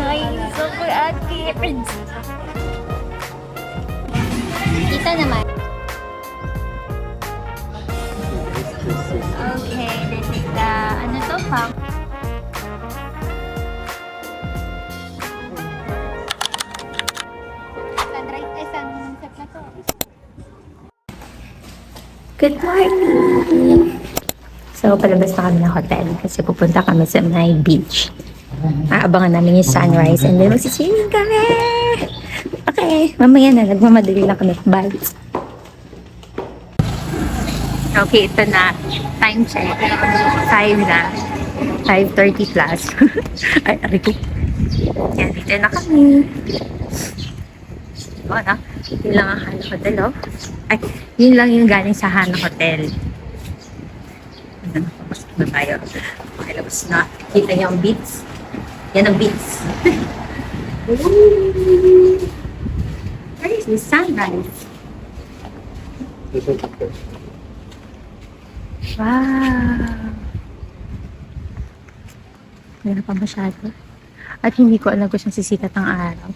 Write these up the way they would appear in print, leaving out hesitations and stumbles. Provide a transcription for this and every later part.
Ay, super akit. Kita naman. Okay, this is the, ano to, pang? Sunset na to. Good morning! So, palabas na kami ng hotel kasi pupunta kami sa may beach. Aabangan namin yung sunrise and then magsiswimming kami! Okay, mamaya na. Nagmamadali lang kami. Bye! Okay, ito na. Time check. 5 na. 5:30 plus. Ay, ari ko. Yan, dito na kami. O, na? Yun lang ang Hana Hotel, oh. Ay, yun lang yung galing sa Hana Hotel. Papasok na tayo. Okay, labas na. Kita niyo ang beach. Yan ang beach. Where is the sunrise? Wow! Wala pa masyado. At hindi ko alam kung saan sisikat ang araw.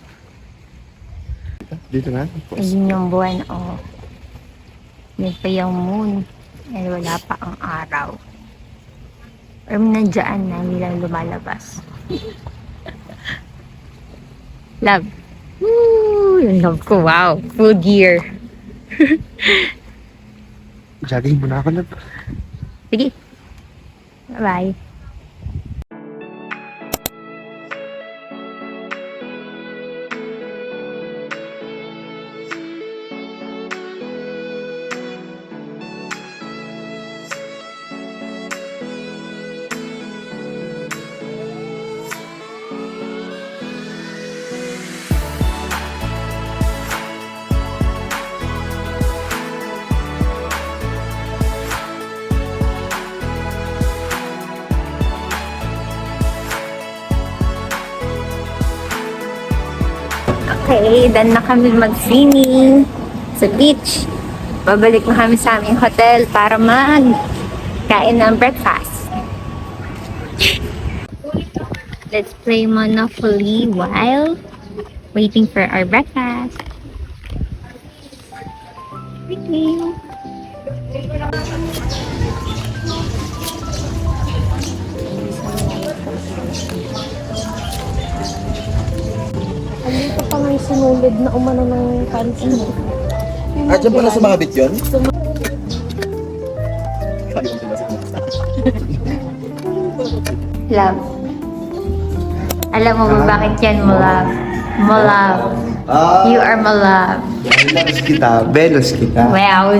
Dito na? Ayun yung buwan, oh. Yan pa yung moon. And wala pa ang araw. Or nandiyan na, hindi lang lumalabas. Love. Woo! Yung love ko, wow. Full gear. Jogging muna ako na. Sige. Bye-bye. Okay, done na kami mag-swimming sa beach. Babalik na kami sa aming hotel para mag-kain ng breakfast. Let's play Monopoly while waiting for our breakfast. Thank you. Dito pa may sinulid na umano ng kansin. Diyan pala sumabit yun? Love. Alam mo ba bakit yan mo love? Mo love. You are my love. Velos kita. Velos kita. Wow.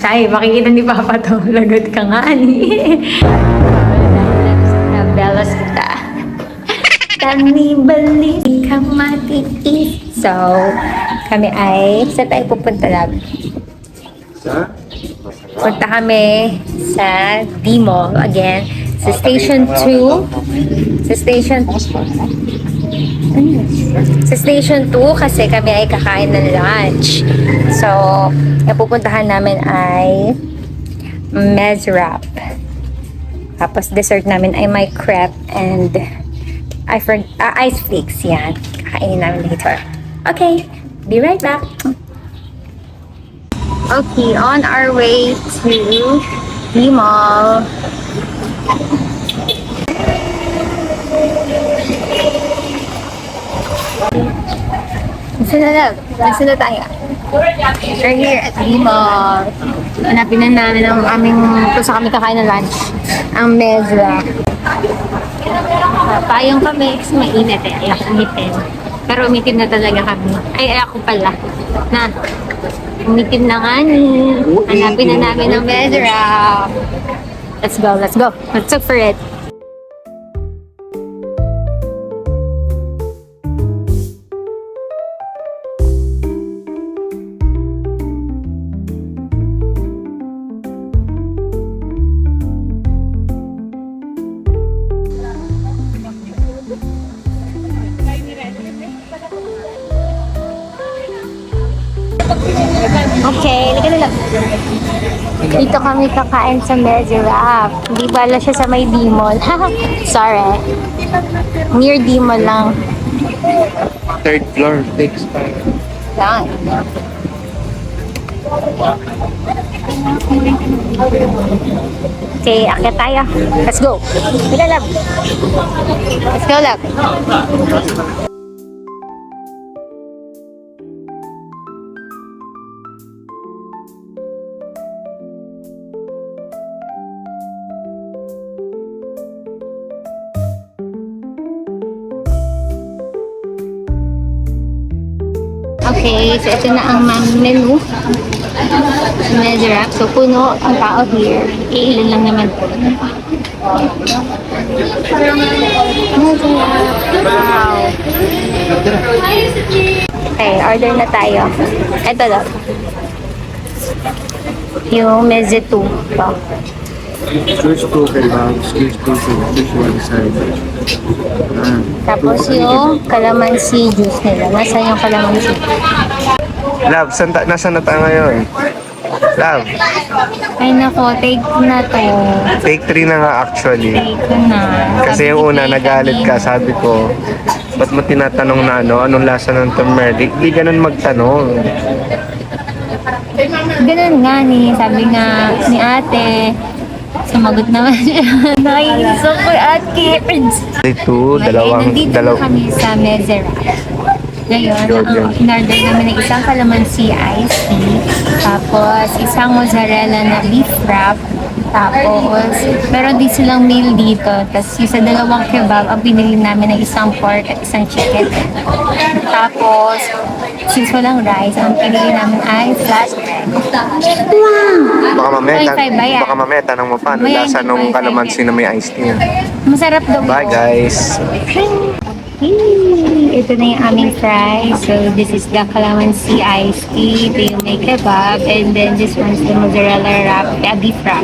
Chay, makikita ni Papa to. Lagot ka nga ni. Belos kita. Kami balik ka matiis. So, kami ay, saan tayo pupunta lang? Punta kami sa D-Mall again. Sa Station 2. Sa Station 2 kasi kami ay kakain ng lunch. So, ang pupuntahan namin ay Mezrap. Tapos dessert namin ay my crepe and ice flakes. Yan. Kakainin namin later. Okay. Be right back. Okay. On our way to the mall. Nasaan na tayo? We're here at the mall. Hanapin na namin ang aming kung saan kami kakain ng lunch. Ang Mezra. Payong kami kasi mainit eh. Ayaw umitin. Pero umitim na talaga kami. Ay, ako pala. Na, umitim na nga ni. Hanapin na namin ang Mezra. Let's go, let's go. Let's look for it. Okay, lagyan na lang. Dito kami kakain sa Mezrap. Hindi bala siya sa may D-Mall. Sorry. Near D-Mall lang. Third floor, takes time. Yan. Okay, akyat tayo. Let's go. Tara, love. Let's go, love. Okay, so ito na ang menu. Mezrap. So, puno ang tao here. Iilan lang naman po. Mezrap. Wow. Okay, order na tayo. Ito lang. Yung mezetu. Ito. Choose two kebabs, choose two fish, one side. Tapos yung calamansi juice nila. Nasaan yung calamansi? Love, nasaan na tayo ngayon? Love, Ay nako, take na to. take 3 na nga actually. Take na. Kasi yung una, nagalit ka, sabi ko, ba't mo tinatanong na anong lasa ng turmeric? Di ganun magtanong. Ganun nga ni, sabi nga ni ate, sumagot naman siya. Nakikisa ko at kids. Ito, Nandito na kami sa Mezrap. Ngayon, ang in-order namin ng isang calamansi iced tea, tapos isang mozzarella na beef wrap, tapos meron din silang meal dito, tapos yung sa dalawang kebab, ang pinili namin ng isang pork at isang chicken. Tapos, since walang rice, ang pinili namin ay flash bread. Wow! Baka mamaya tanong mo pa, ano Mamaya lasa hindi nung pa, calamansi na may iced tea. Masarap daw. Bye guys! Ito na yung aming fries. So, this is the calamansi iced tea. Ito yung may kebab. And then, this one's the mozzarella wrap, beef wrap.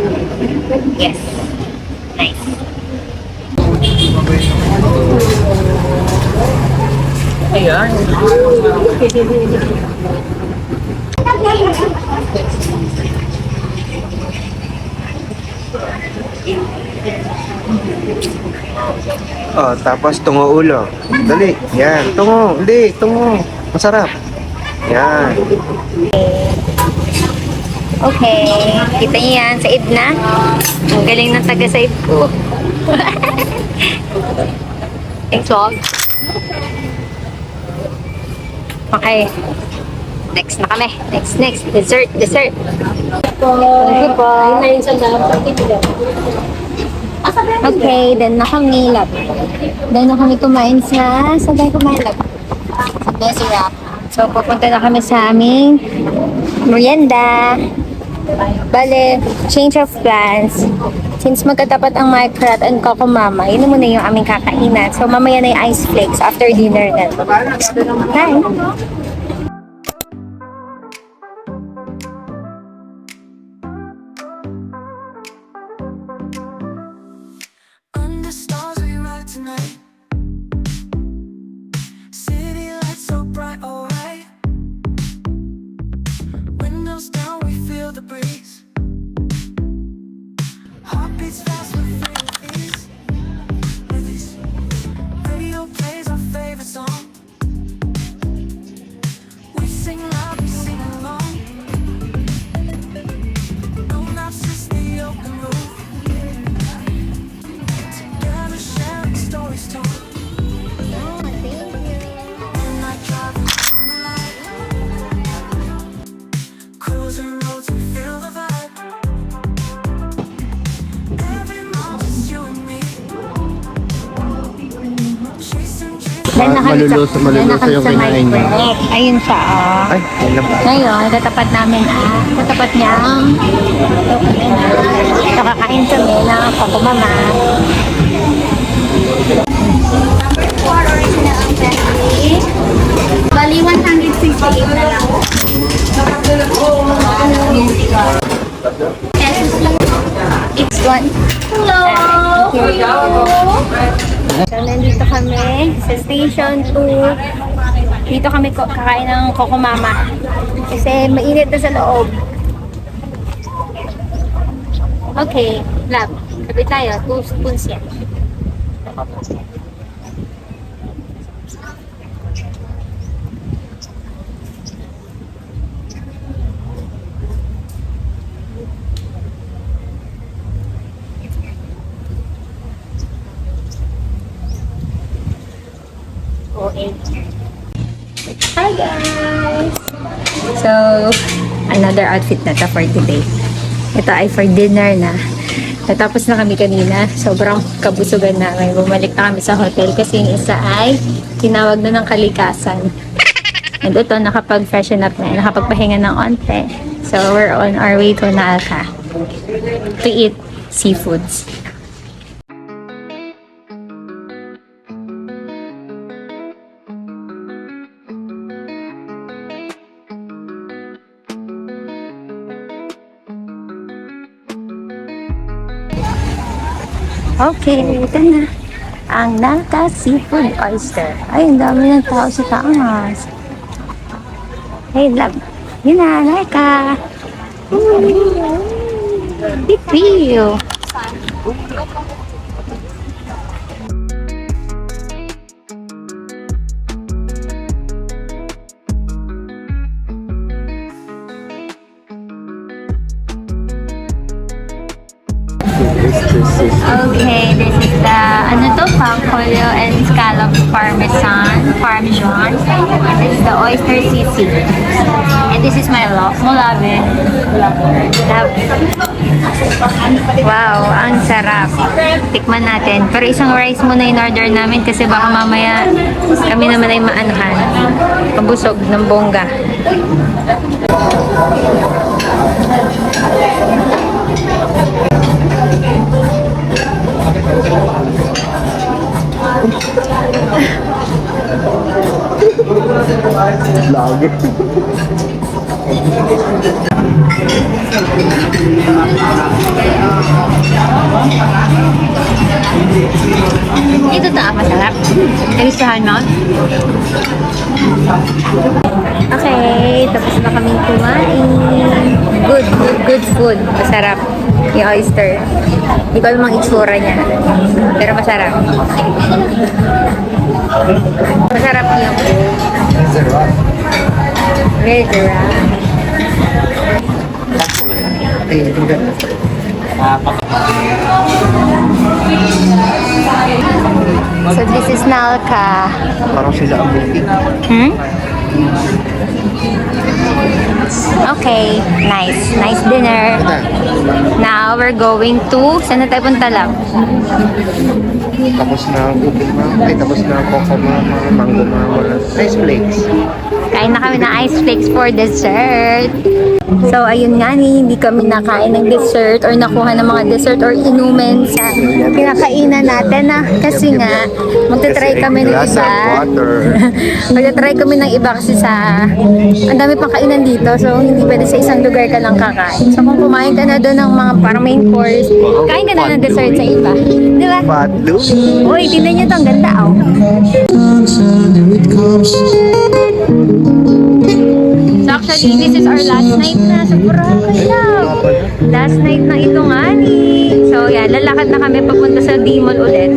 Yes. Nice. Ayan. Oh, tapos tungo ulo. Dali. Yan. Tungo. Hindi. Tungo. Masarap. Yan. Okay. Kita niyo yan sa Edna. Ang galing ng taga sa ko. Thanks, vlog. Okay. Next na kami. Next. Dessert. Thank you po. Okay, then na kami lab. Then na kami kumain sa... Saan tayo kumain lab? Sa Mezrap. So, pupunta na kami sa aming merienda. Bale, change of plans. Since magkatapat ang Micrat and Coco Mama, yun na muna yung aming kakainan. So, mamaya na yung ice flakes after dinner na. Hi! Under stars we ride tonight. City lights so bright, alright. Windows down, we feel the breeze. Heartbeats fast, we feel ease. Radio plays our favorite song. We sing loud, we sing along. No maps, just the open road. Together sharing stories told. When I drive on the light, cruising roads, we feel the vibe. Every mile just you and me. Chasing dreams. Then na kami Maluluto yung sa kinain niya. Micrat. Ayun siya, ah. Ay, yun lang. Ngayon, katapat namin katapat niya ang nakakain kami ng Coco Mama. Bali, 168 na lang. It's one. Hello! So, nandito kami sa Station 2. Dito kami kakain ng Coco Mama. Kasi mainit na sa loob. Okay, lab. Sabi tayo, 2 spoons yan. Hi guys! So, another outfit na to for today. Ito ay for dinner na. Natapos na kami kanina. Sobrang kabusugan namin. Bumalik na kami sa hotel kasi yung isa ay tinawag na ng kalikasan. And ito, nakapag-freshen up na. Nakapagpahinga ng onte. So, we're on our way to Naalca to eat seafoods. Okay, ito na. Ang Naalca Seafood Oyster. Ay, ang dami ng tao sa taas. Hey, love. Yun na, Naalca. Big view. Okay, this is the, ano to, Pancolio and Scallops Parmesan. This is the oyster sisig. And this is my mulabe. Love. Wow, ang sarap. Tikman natin. Pero isang rice muna in order namin kasi baka mamaya kami naman ay maanahan. Pabusog ng bongga. Lagi. Ito ta, masarap. Nagustuhan mo? Okay, tapos na kaming kumain. Good food. Masarap. Yung oyster. Hindi ko alam ang itsura niya. Pero masarap. Masarap yung food. Reservoir. So this is Naalca. Parang sila ang booking. Okay, nice dinner. Now we're going to, saan na tayo punta lang? Tapos na ang ubi mama. Ay, tapos na ang coco mama. Mango mama. Ice flakes. Kain na kami ng ice flakes for dessert. So, ayun nga hindi kami nakain ng dessert or nakuha ng mga dessert or inumin sa pinakainan natin na kasi nga, magta-try kami ng Glass iba. of water. Magta-try kami ng iba kasi sa, ang dami pang kainan dito, so hindi pwede sa isang lugar ka lang kakain. So, kung kumain ka na doon ng mga parang main course, kain ka na ng dessert sa iba. Di ba? Padlo. Uy, tingnan nyo to, ang ganda oh. So actually, this is our last night na sa Boracay. Last night na ito nga ni. So yan, lalakad na kami papunta sa D-Mall ulit.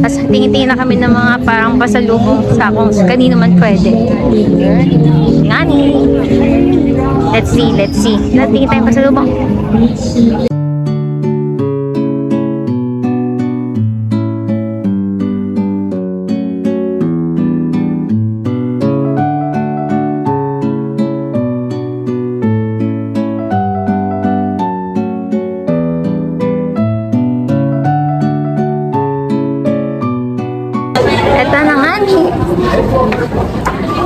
Tapos tingin-tingin na kami ng mga parang pasalubong sa kung kanino man pwede. Nga ni. Let's see. Natingin tayong pasalubong. Ito na nga ni.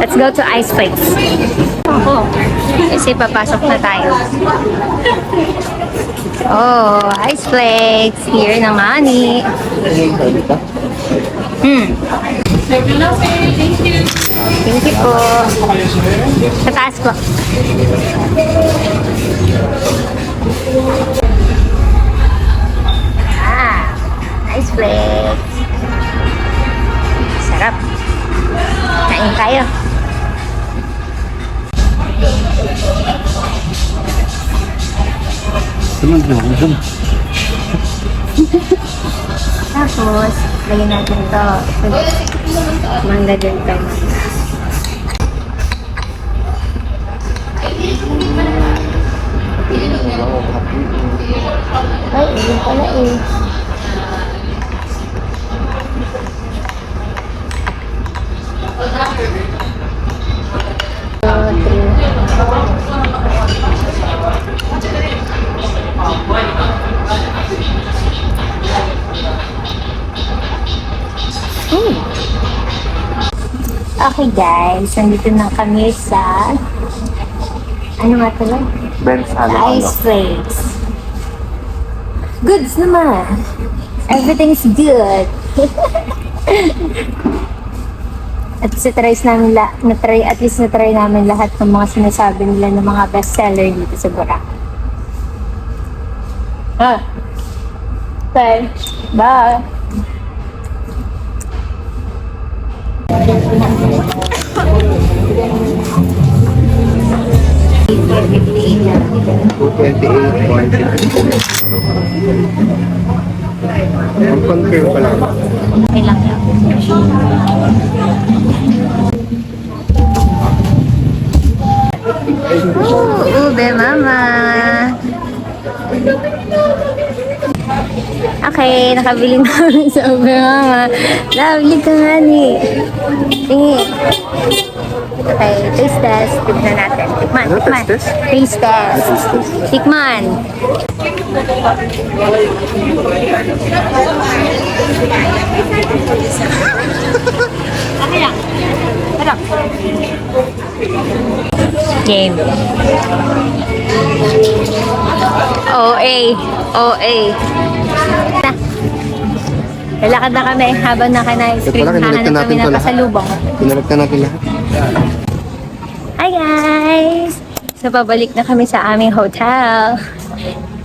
Let's go to Ice Flakes. Oo. Kasi papasok na tayo. Oh, Ice Flakes. Here na nga ni. Thank you po. Sa taas po. Ice Flakes. Sarap. Kain tayo. Tapos, lagyan natin to. Manda din to. Ay, yun pala eh. Okay guys, nandito na kami sa ano nga ito lang? Ben's Ice flakes. Goods naman. Everything's good. At at least na-try namin lahat ng mga sinasabi nila ng mga bestseller dito sa Boracay. Okay. Bye. Mag-confirm ko lang. Okay lang yan. Ube mama. Okay, nakabili na kami sa ube mama. Lovely ka nga ni. Tingin. Okay, taste test. Tignan natin. Tikman, Ano, tikman. taste test? Taste test. Tikman. Game. OA. OA. Na. Lalakad na kami habang naka-ice cream. Hahanap kami ng pasalubong. Pinalagtan natin lahat. Hi guys! So, pabalik na kami sa aming hotel.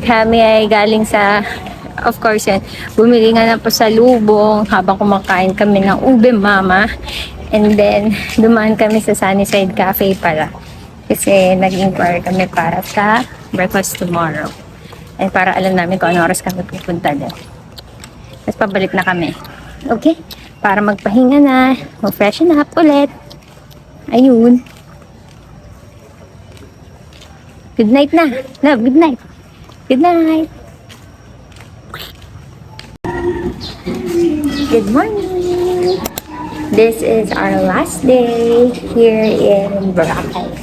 Kami ay galing sa, of course yan, bumili nga ng pasalubong habang kumakain kami ng ube mama. And then, dumaan kami sa Sunnyside Cafe pala. Kasi nag-inquire kami para sa breakfast tomorrow. And para alam namin kung ano oras kami pupunta din. Tapos pabalik na kami. Okay? Para magpahinga na, mag-freshen up ulit. Ayun. Good night na. Love, good night. Good night. Good morning. This is our last day here in Boracay.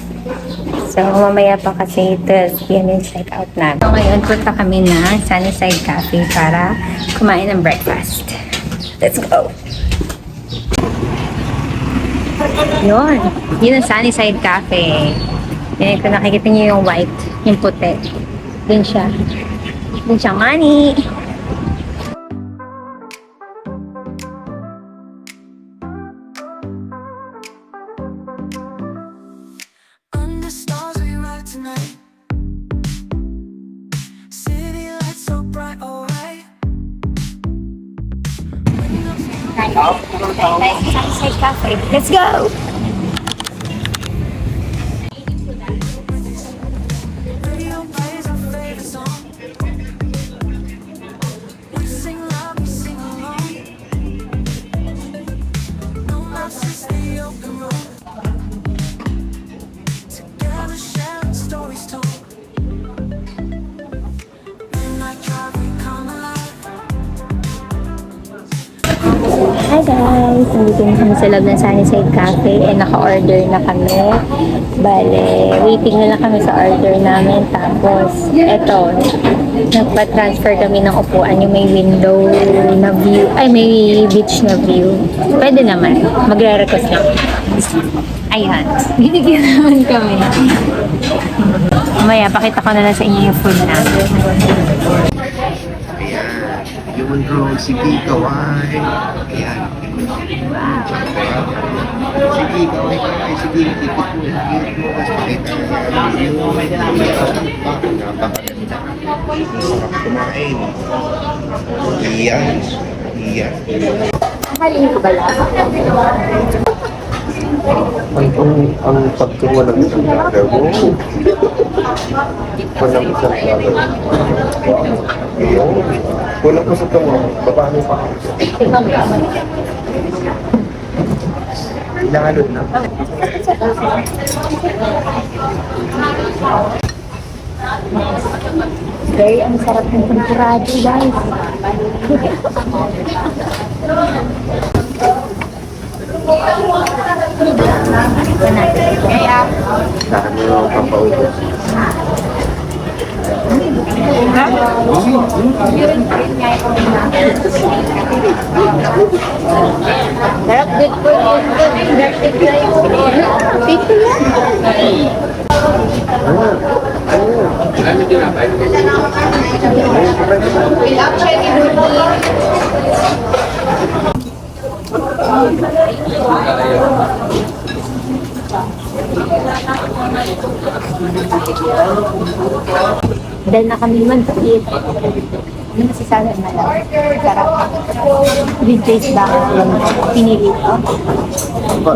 So, mamaya pa kasi ito, yan yung check out namin. So, ngayon, punta kami na Sunnyside Cafe para kumain ng breakfast. Let's go! Yun. Yun ang Sunnyside Cafe. Yan, kung nakikita niyo yung white, yung puti. Dun siya. Dun siya, money! Under stars we ride tonight. City lights so bright, alright. Sunnyside Cafe. Let's go! Radio plays our favorite song. We sing loud, we sing along. No maps, it's the open road. Together sharing stories told. Midnight drive, we come alive. Hi guys! Nandito na kami sa loob ng Sunnyside Cafe and naka-order na kami. Bale, waiting na lang kami sa order namin. Tapos, eto, nagpa-transfer kami ng upuan yung may window na view. Ay, may beach na view. Pwede naman. Magre-request lang. Ayan. Binigyan naman kami. Mamaya, pakita ko na lang sa inyo yung food namin. Ayan. Yung drone, si Kiko ay. Ayan. Si Kiko ay si Kiko. Mas pakita niya. Napakaganda. Sarap kumain. Iyan. Iyan. Halin ko ba lang? Ang pagtungo ng isang vlogger mo. Walang isang vlogger. Ayun. Walang ko sa tungo. Paano pa ako? Ilangalod na. Very ang sarap ng tempurado guys. Dahil mo yung pampaubos. Good food, good food. Pito yan. Dahil na kami man sa eat. Ano masasabi na lang? Sarap. With taste ba ang pinili ko?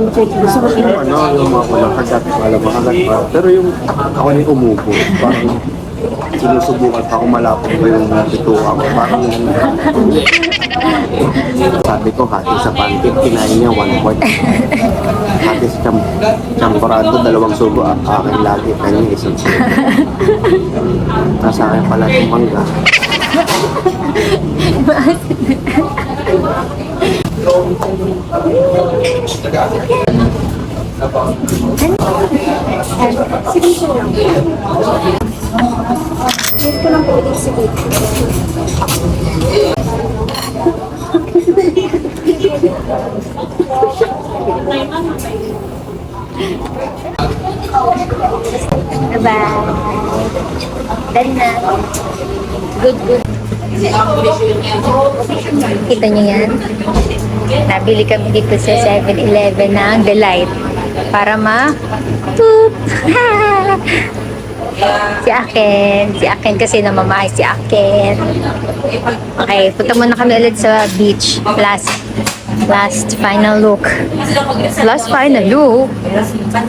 Gusto ko yung yung mga kulakad dati pala makagat pa. Pero yung ako na yung umupo. Parang sinusubukan pa kung malapot pa yung bituka ko. Parang sabi ko, hati sa pancake, kinain niya 1/4. Hati sa champorado, 2 subo. Akin lagi, kanya 1 subo. Nasa akin pala yung mangga. Bye-bye. Done na. Good. Kita nyo yan? Nabili kami dito sa 7-Eleven ng Delight para ma-toot. Si Aken kasi namamahay si Aken. Okay, punta muna kami ulit sa beach. Last final look.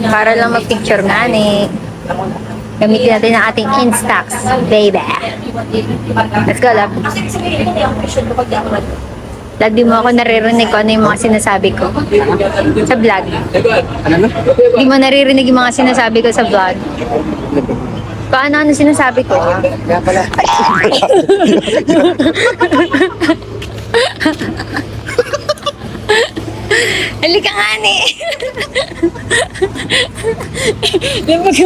Para lang mag-picture nga ni. Gamitin natin ang ating Instax, baby. Let's go, love. Love, di mo ako naririnig kung ano yung mga sinasabi ko sa vlog. Di mo naririnig yung mga sinasabi ko sa vlog. Kung ano sinasabi ko. Halika nga ni. Lapag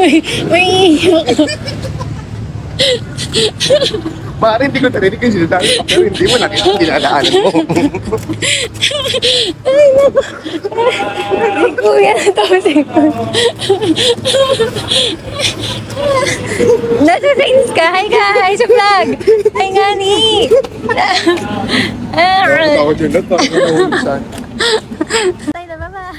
may iiyak. Pare, hindi ko narinig yung sinasabi ko, pero hindi mo nakita yung dinadaanan mo. Ay, naku. Ay, kuya, natapos ko. Nasa Saints ka. Hi guys, sa vlog. Hi nga ni. Ako dyan na, saan? Tayo na, bye-bye.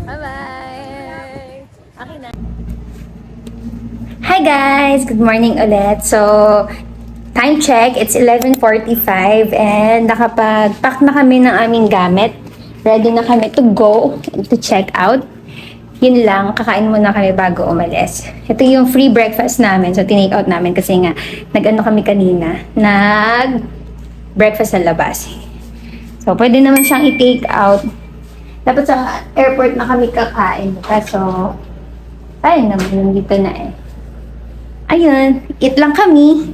Bye-bye. Okay na. Hi guys! Good morning ulit. So, time check, it's 11:45 and nakapag-pack na kami ng aming gamit. Ready na kami to go and to check out. Yun lang, kakain muna kami bago umalis. Ito yung free breakfast namin, so tinake out namin kasi nga nag-ano kami kanina, nag-breakfast sa labas. So, pwede naman siyang i-take out. Dapat sa airport na kami kakain. Kaso, tayo naman dito na eh. Ayun, eat lang kami.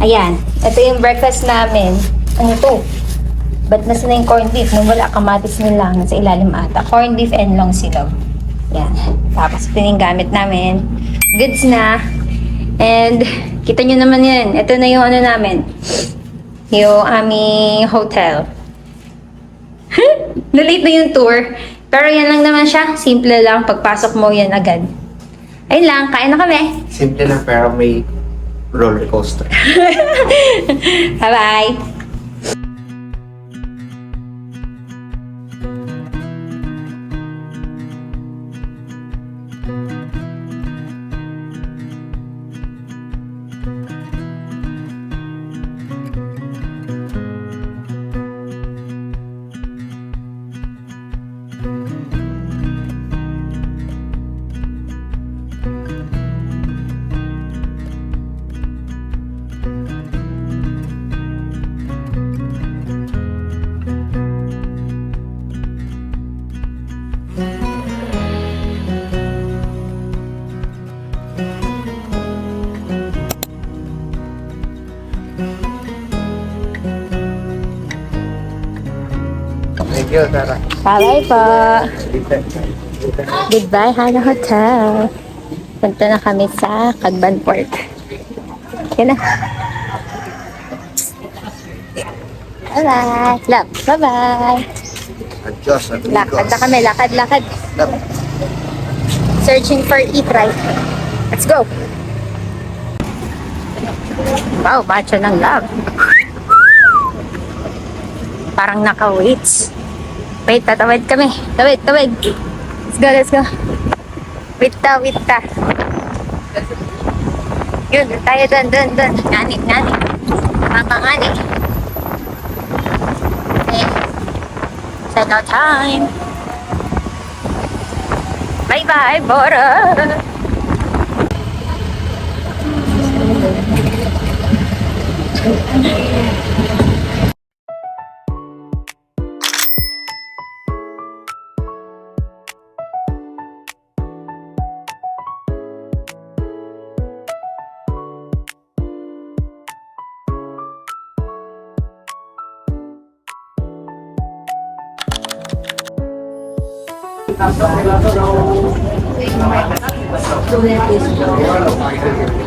Ayan, ito yung breakfast namin. Ano to? Ba't nasa na yung corned beef? Nung wala, kamatis na lang. Nasa ilalim ata. Corned beef and long silog. Yan. Tapos ito yung gamit namin. Goods na. And, kita nyo naman yan. Ito na yung ano namin. Yung aming hotel. Na-late na yung tour. Pero yan lang naman siya. Simple lang. Pagpasok mo yan agad. Ayun lang. Kain na kami. Simple lang pero may roller coaster. Bye-bye. Thank you, Tara. Bye-bye po. Goodbye, Hana Hotel. Punta na kami sa Cagban Port. Yan na. Bye-bye. Love. Bye-bye. Adios, Lakad na kami. Lakad. Searching for eat right. Let's go. Wow, macho ng love. Parang naka-weights. Wait, tatawid kami. Tawid. Let's go. Wait ta. Yun, tayo dun. Ngani. Mama ngani. Okay. Set out time. Bye-bye, Bora.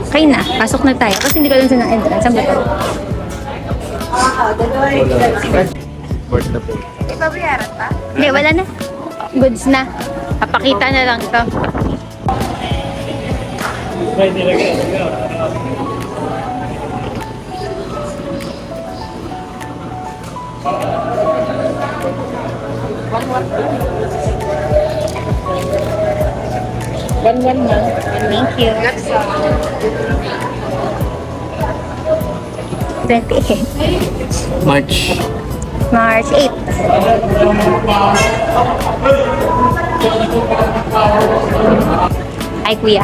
Okay na, pasok na tayo. Kasi hindi ko lang sa entrance. Saan ba ito? Board na po. Ipabayaran pa? Hindi, wala na. Goods na. Papakita na lang to. One na. Thank you. 28. March. March 8. Ay, kuya.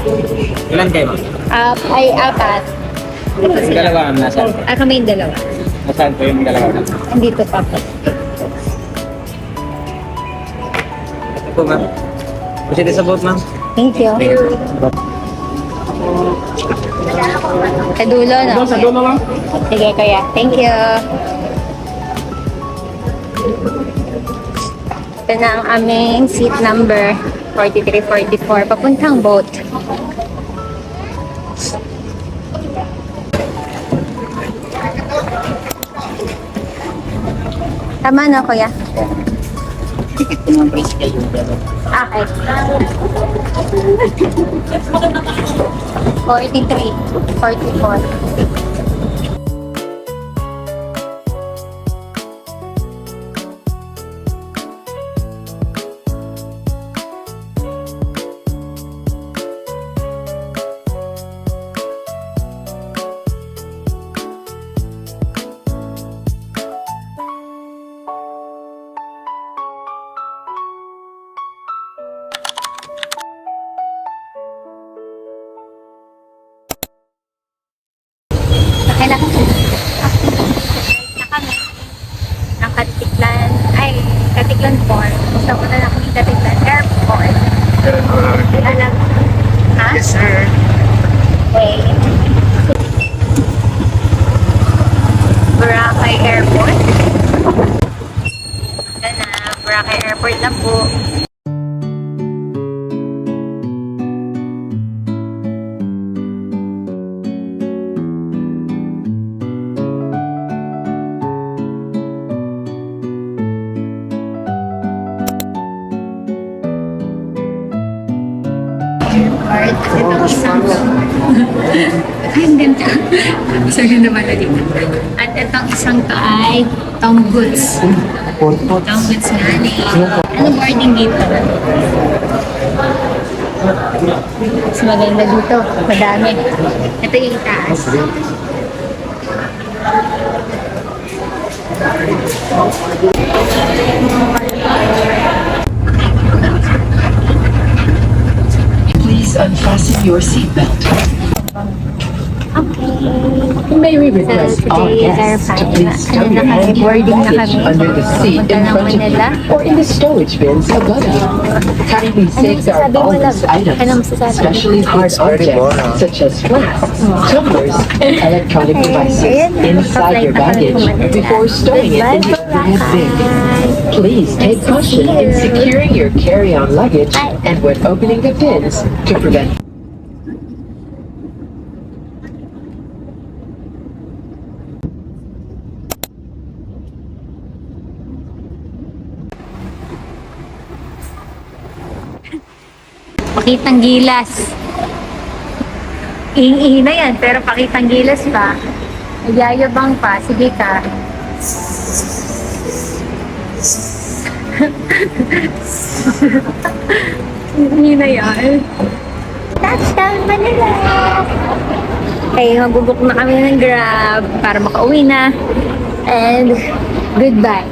Ilan kayo, ma'am? Ay, apat. Ito Yung sila. dalawa, ma'am, nasaan? Kami yung dalawa. Nasaan po yung dalawa? Andito pa po. Ito po, ma'am. Proceed sa boat, ma'am. Thank you. Sa dulo, no? Sa dulo, ma'am. Sige, kuya. Thank you. Ito na ang aming seat number 4344. Papuntang boat. Tama na, kuya. Ticket po, ma'am, please kayo. Okay. 43, 44. Okay na. Na kami. Ng Katiklan. Ay, Katiklan Port. Gusto ko na lang kami Katiklan Airport. Alam. Ha? Yes, sir. Okay. Boracay Airport. Ito na. Boracay Airport na po. Airport. Ito isang ayun din to. Sorry naman na dito. At itong isang to ay Tom Goods. Tom Goods nga ni. Ano boarding dito? Mas maganda dito. Madami. Ito yung taas. Please unfasten your seatbelt. Okay. May we So, request all today is our guests to final. please stow Ano your na kami? hand Boarding na luggage kami. under the seat Punta in ng front of Manila. you or in the storage bins above you. Kindly safeguard masasabi mo, all love? these items, Ano masasabi? especially hard objects such as flasks, tumblers, and electronic devices Ayan, inside your nakaply baggage pa kami sa before stowing it into your overhead bin. Please take caution in securing your carry-on luggage and when opening the bins to prevent Pakitang gilas. Iing na yan, pero pakitang gilas pa. Nagyayabang pa. Sige ka. Iing na yan. Touchdown Manila! Okay, magbubuk na kami ng Grab para makauwi na. And goodbye.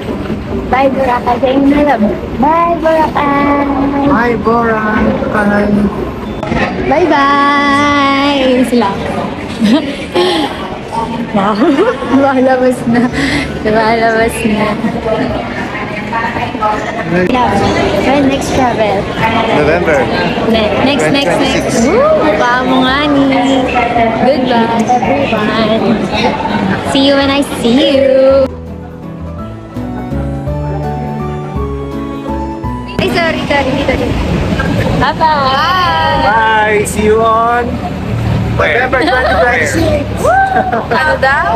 Bye, Boracay. Sa inyo na love. Bye, Boracay! Hi, Bora! Bye! Bye-bye! Yun sila. Wow. Lumalabas na. Lumalabas na. Well, next travel. November. Next. Woo! Mukha mo nga ni. Goodbye, everyone. See you when I see you. Ay, sorry. Bye-bye! Bye! See you on November 2026! Ano daw?